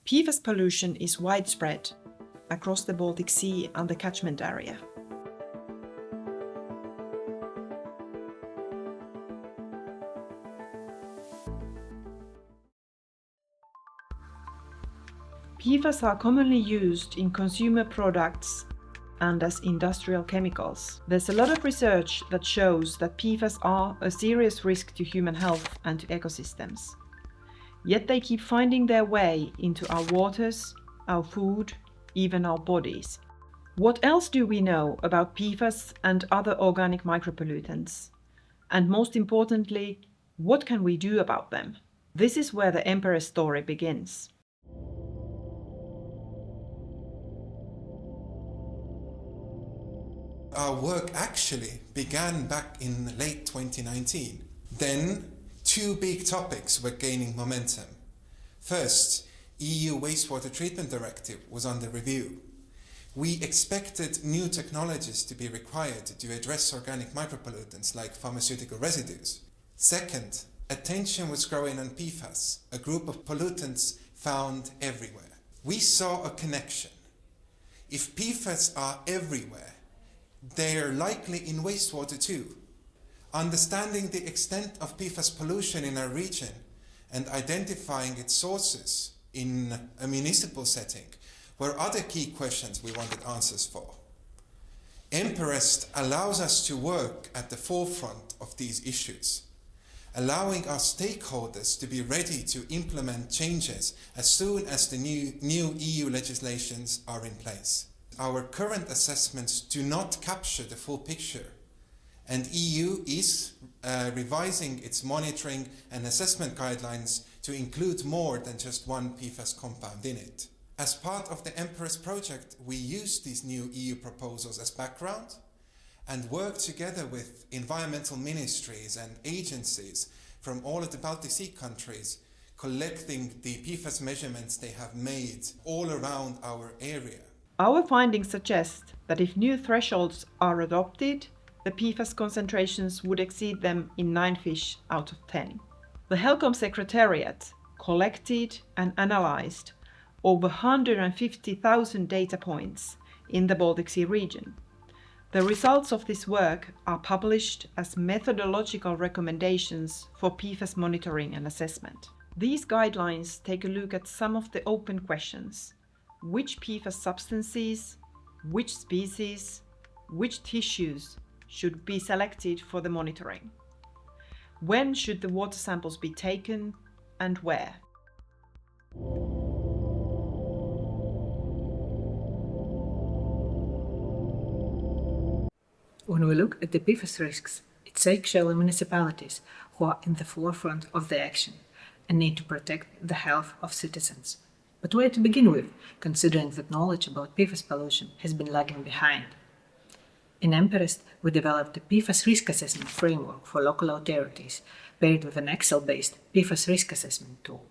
PFAS pollution is widespread across the Baltic Sea and the catchment area. PFAS are commonly used in consumer products and as industrial chemicals. There's a lot of research that shows that PFAS are a serious risk to human health and to ecosystems. Yet they keep finding their way into our waters, our food, even our bodies. What else do we know about PFAS and other organic micropollutants? And most importantly, what can we do about them? This is where the EMPEREST story begins. Our work actually began back in late 2019. Then, two big topics were gaining momentum. First, EU Wastewater Treatment Directive was under review. We expected new technologies to be required to address organic micropollutants like pharmaceutical residues. Second, attention was growing on PFAS, a group of pollutants found everywhere. We saw a connection. If PFAS are everywhere, they are likely in wastewater too. Understanding the extent of PFAS pollution in our region and identifying its sources in a municipal setting were other key questions we wanted answers for. EMPEREST allows us to work at the forefront of these issues, allowing our stakeholders to be ready to implement changes as soon as the new EU legislations are in place. Our current assessments do not capture the full picture, and EU is revising its monitoring and assessment guidelines to include more than just one PFAS compound in it. As part of the EMPEREST project, we use these new EU proposals as background and work together with environmental ministries and agencies from all of the Baltic Sea countries, collecting the PFAS measurements they have made all around our area. Our findings suggest that if new thresholds are adopted, the PFAS concentrations would exceed them in 9 fish out of 10. The HELCOM Secretariat collected and analysed over 150,000 data points in the Baltic Sea region. The results of this work are published as methodological recommendations for PFAS monitoring and assessment. These guidelines take a look at some of the open questions. Which PFAS substances, which species, which tissues should be selected for the monitoring? When should the water samples be taken and where? When we look at the PFAS risks, it's actually municipalities who are in the forefront of the action and need to protect the health of citizens. But where to begin with, considering that knowledge about PFAS pollution has been lagging behind? In EMPEREST, we developed a PFAS risk assessment framework for local authorities, paired with an Excel-based PFAS risk assessment tool.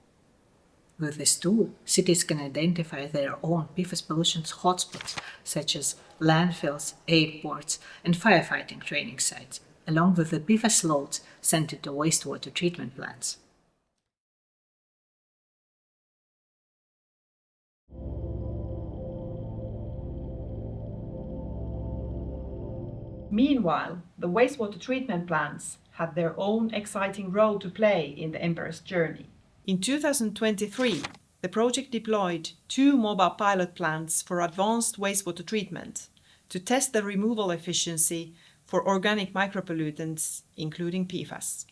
With this tool, cities can identify their own PFAS pollution hotspots, such as landfills, airports, and firefighting training sites, along with the PFAS loads sent into wastewater treatment plants. Meanwhile, the wastewater treatment plants had their own exciting role to play in the EMPEREST journey. In 2023, the project deployed 2 mobile pilot plants for advanced wastewater treatment to test the removal efficiency for organic micropollutants, including PFAS.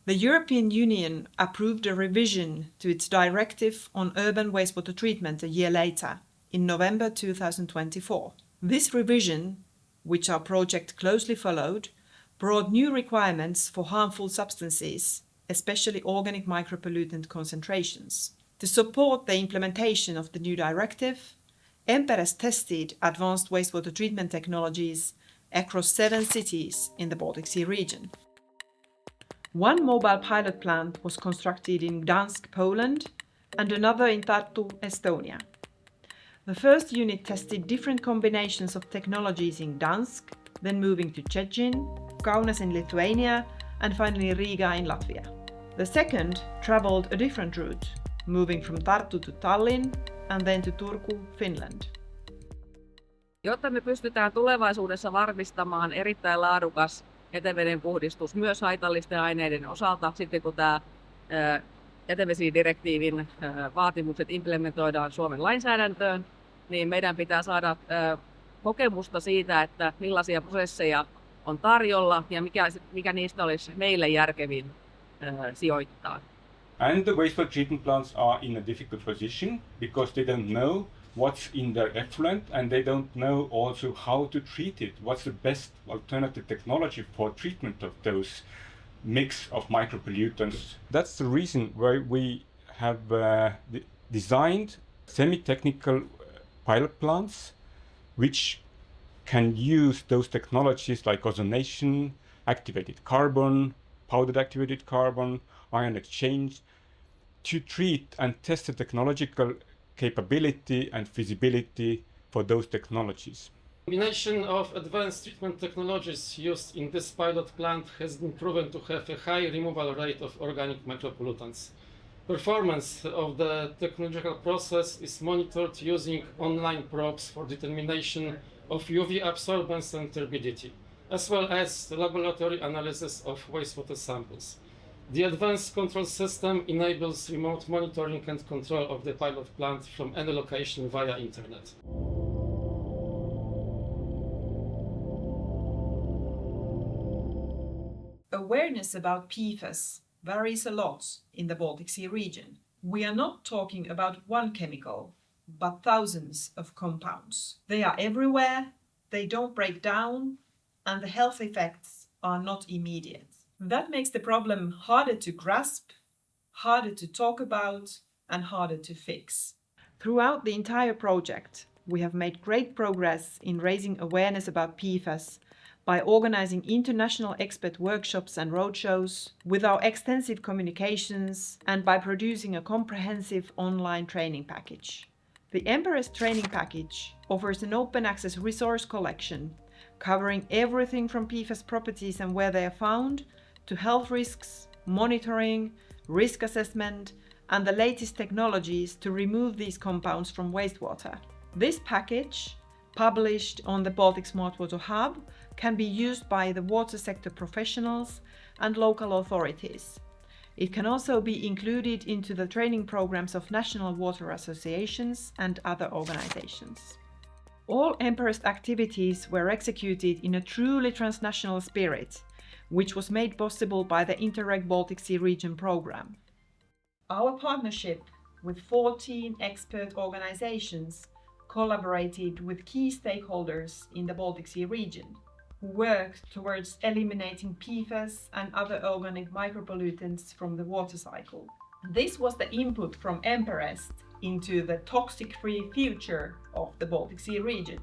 The European Union approved a revision to its directive on urban wastewater treatment a year later, in November 2024. This revision, which our project closely followed, brought new requirements for harmful substances, especially organic micropollutant concentrations. To support the implementation of the new directive, EMPEREST tested advanced wastewater treatment technologies across 7 cities in the Baltic Sea region. 1 mobile pilot plant was constructed in Gdansk, Poland, and another in Tartu, Estonia. The first unit tested different combinations of technologies in Gdansk, then moving to Szczecin, Kaunas in Lithuania, and finally Riga in Latvia. The second traveled a different route, moving from Tartu to Tallinn and then to Turku, Finland. Jotta me pystytään tulevaisuudessa varmistamaan erittäin laadukas jäteveden puhdistus myös haitallisten aineiden osalta, sitten kun tämä jätevesidirektiivin vaatimukset implementoidaan Suomen lainsäädäntöön, niin meidän pitää saada kokemusta siitä, että millaisia prosesseja on tarjolla ja mikä niistä olisi meille järkevin sijoittaa. And the wastewater treatment plants are in a difficult position because they don't know what's in their effluent and they don't know also how to treat it. What's the best alternative technology for treatment of those mix of micropollutants? That's the reason why we have designed semi-technical pilot plants which can use those technologies like ozonation, activated carbon, powdered activated carbon, ion exchange, to treat and test the technological capability and feasibility for those technologies. The combination of advanced treatment technologies used in this pilot plant has been proven to have a high removal rate of organic micropollutants. Performance of the technological process is monitored using online probes for determination of UV absorbance and turbidity, as well as the laboratory analysis of wastewater samples. The advanced control system enables remote monitoring and control of the pilot plant from any location via internet. Awareness about PFAS varies a lot in the Baltic Sea region. We are not talking about one chemical, but thousands of compounds. They are everywhere, they don't break down, and the health effects are not immediate. That makes the problem harder to grasp, harder to talk about, and harder to fix. Throughout the entire project, we have made great progress in raising awareness about PFAS by organizing international expert workshops and roadshows, with our extensive communications, and by producing a comprehensive online training package. The EMPEREST training package offers an open access resource collection covering everything from PFAS properties and where they are found, to health risks, monitoring, risk assessment, and the latest technologies to remove these compounds from wastewater. This package, published on the Baltic Smart Water Hub, can be used by the water sector professionals and local authorities. It can also be included into the training programs of national water associations and other organizations. All EMPEREST activities were executed in a truly transnational spirit, which was made possible by the Interreg Baltic Sea Region program. Our partnership with 14 expert organizations collaborated with key stakeholders in the Baltic Sea region, who worked towards eliminating PFAS and other organic micropollutants from the water cycle. This was the input from EMPEREST into the toxic-free future of the Baltic Sea region.